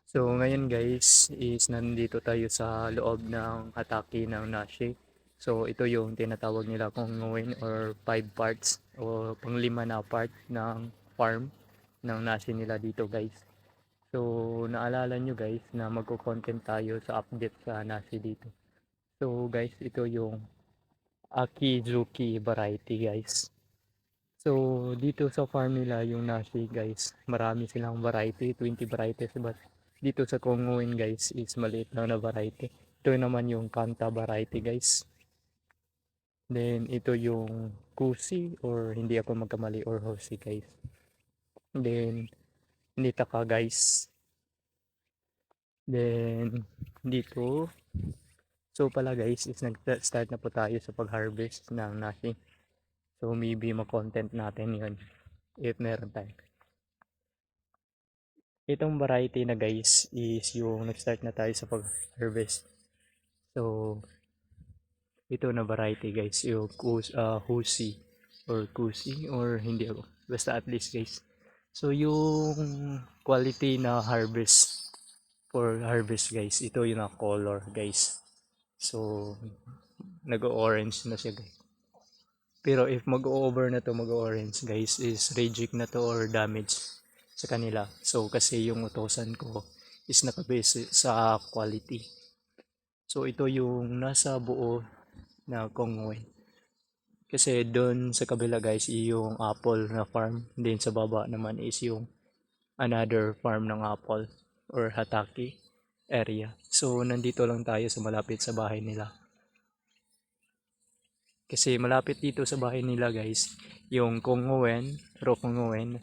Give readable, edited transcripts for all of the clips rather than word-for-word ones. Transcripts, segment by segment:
So ngayon guys is nandito tayo sa loob ng atake ng Nashi. So ito yung tinatawag nila kung nguin or 5 parts o panglima na part ng farm ng Nashi nila dito guys. So naalala nyo guys na magko-content tayo sa update sa Nashi dito. So guys, ito yung Akizuki variety guys. So dito sa farm nila yung Nashi guys, marami silang variety, 20 varieties, but dito sa Konguin guys is maliit lang na variety. Ito naman yung Kanta variety guys. Then ito yung Kusi or hindi ako magkamali or Hosi guys. Then Nitaka guys. Then dito, so pala guys is nag-start na po tayo sa pag-harvest ng Nashi. So maybe ma-content natin yun if meron tayo. Itong variety na guys is yung nag-start na tayo sa pag-harvest. So, ito na variety guys, yung Husi or Kusi or hindi ako. Basta at least guys. So, yung quality na harvest for harvest guys, ito yung na color guys. So, nag-orange na siya guys. Pero if mag-over na to, mag-orange guys, is reject na to or damage sa kanila. So kasi yung utosan ko is nakabase sa quality. So ito yung nasa buo na Kongwei. Kasi doon sa kabila guys, yung apple na farm. Then sa baba naman is yung another farm ng apple or Hataki area. So nandito lang tayo sa malapit sa bahay nila. Kasi malapit dito sa bahay nila guys, yung Kongowen, Rokongowen,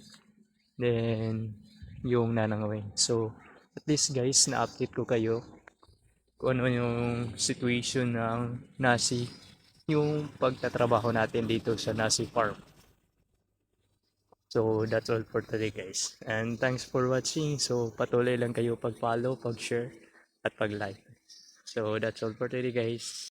then yung Nanangowen. So, at least guys, na-update ko kayo kung ano yung situation ng Nasi, yung pagtatrabaho natin dito sa Nasi Farm. So, that's all for today guys. And thanks for watching. So, patuloy lang kayo pag-follow, pag-share, at pag-like. So, that's all for today guys.